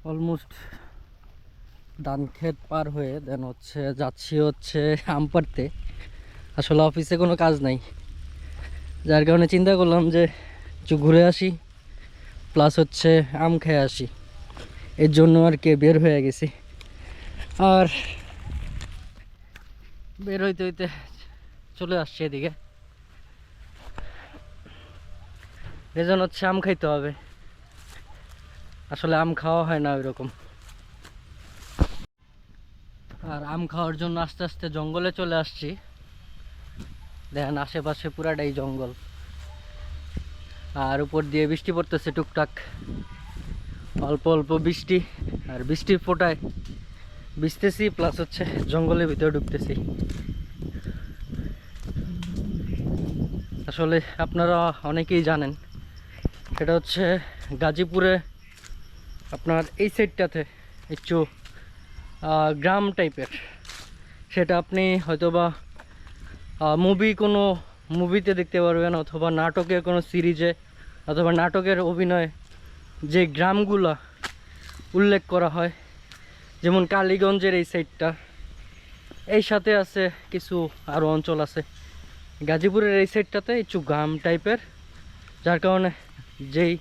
Almost ধান ক্ষেত পার হয়ে দেন যাচ্ছি আম পাড়তে। আসলে অফিসে কোনো কাজ নাই, যার কারণে চিন্তা করলাম যে একটু ঘুরে আসি, প্লাস আম খেয়ে আসি। এর জন্য আর কি বের হয়ে গেছি। আর বের হইতে হইতে চলে আসছে এদিকে। রিজন আম খাইতে হবে। আসলে আম খাওয়া হয় না ওইরকম। আর আম খাওয়ার জন্য আস্তে আস্তে জঙ্গলে চলে আসছি। দেখেন আশেপাশে পুরাটাই জঙ্গল, আর উপর দিয়ে বৃষ্টি পড়তেছে টুকটাক, অল্প অল্প বৃষ্টি। আর বৃষ্টির ফোঁটায় ভিজতেছি, প্লাস জঙ্গলের ভিতরে ঢুকতেছি। আসলে আপনারা অনেকেই জানেন, সেটা গাজীপুরে আপনার এই সাইডটাতে একটু গ্রাম টাইপের। সেটা আপনি হয়তোবা কোনো মুভিতে দেখতে পারবেন, অথবা নাটকের কোনো সিরিজে, অথবা নাটকের অভিনয়ে যে গ্রামগুলা উল্লেখ করা হয়, যেমন কালীগঞ্জের এই সাইডটা, এই সাথে আছে কিছু আরও অঞ্চল আছে। গাজীপুরের এই সাইডটাতে একটু গ্রাম টাইপের, যার কারণে যেই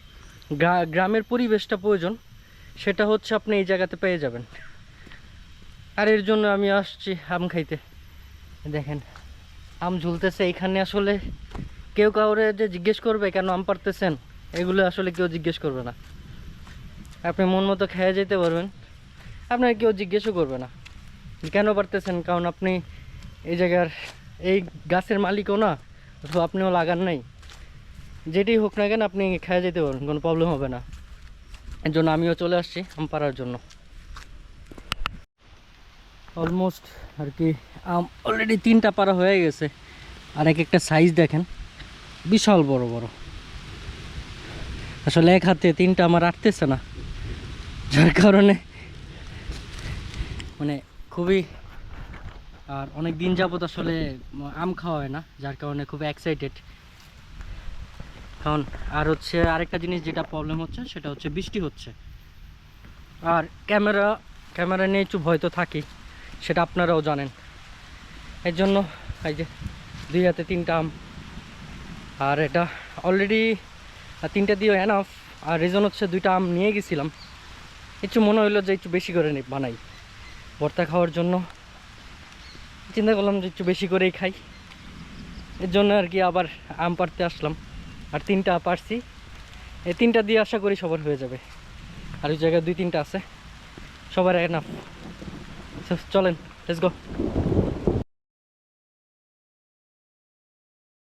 গ্রামের পরিবেশটা প্রয়োজন সেটা আপনি এই জায়গাতে পেয়ে যাবেন। আর এর জন্য আমি আসছি আম খাইতে। দেখেন আম ঝুলতেছে এইখানে। আসলে কেউ কাউরে যে জিজ্ঞেস করবে কেন আম পাড়তেছেন, এগুলো আসলে কেউ জিজ্ঞেস করবে না। আপনি মন মতো খেয়ে যেতে পারবেন, আপনার কেউ জিজ্ঞেসও করবে না কেন পারতেছেন, কারণ আপনি এই জায়গার এই গাছের মালিকও না, অথবা আপনিও লাগান নাই। যেটি হোক না কেন আপনি খেয়ে যেতে পারবেন, কোনো প্রবলেম হবে না। এর জন্য আমিও চলে আসছি আম পাড়ার জন্য। অলমোস্ট আর কি আম অলরেডি 3টা পাড়া হয়ে গেছে। আর একটা সাইজ দেখেন, বিশাল বড় বড়। আসলে এক হাতে 3টা আমার আটতেছে না, যার কারণে মানে খুবই, আর অনেক দিন যাবত আসলে আম খাওয়া হয় না, যার কারণে খুব এক্সাইটেড। কারণ আর আরেকটা জিনিস যেটা প্রবলেম সেটা বৃষ্টি হচ্ছে। আর ক্যামেরা নিয়ে একটু ভয় তো থাকি, সেটা আপনারাও জানেন। এর জন্য এই যে 2 হাতে 3টা আম, আর এটা অলরেডি 3টা দিয়ে এনাফ। আর রিজন 2টা আম নিয়ে গেছিলাম, একটু মনে হইলো যে একটু বেশি করে বানাই ভর্তা খাওয়ার জন্য। চিন্তা করলাম যে একটু বেশি করেই খাই, এর জন্য আর কি আবার আম পাড়তে আসলাম। আর 3টা পারছি, এই 3টা দিয়ে আশা করি সবার হয়ে যাবে। আর ওই জায়গায় 2-3টা আছে, সবার এনাফ। চলেন, লেটস গো।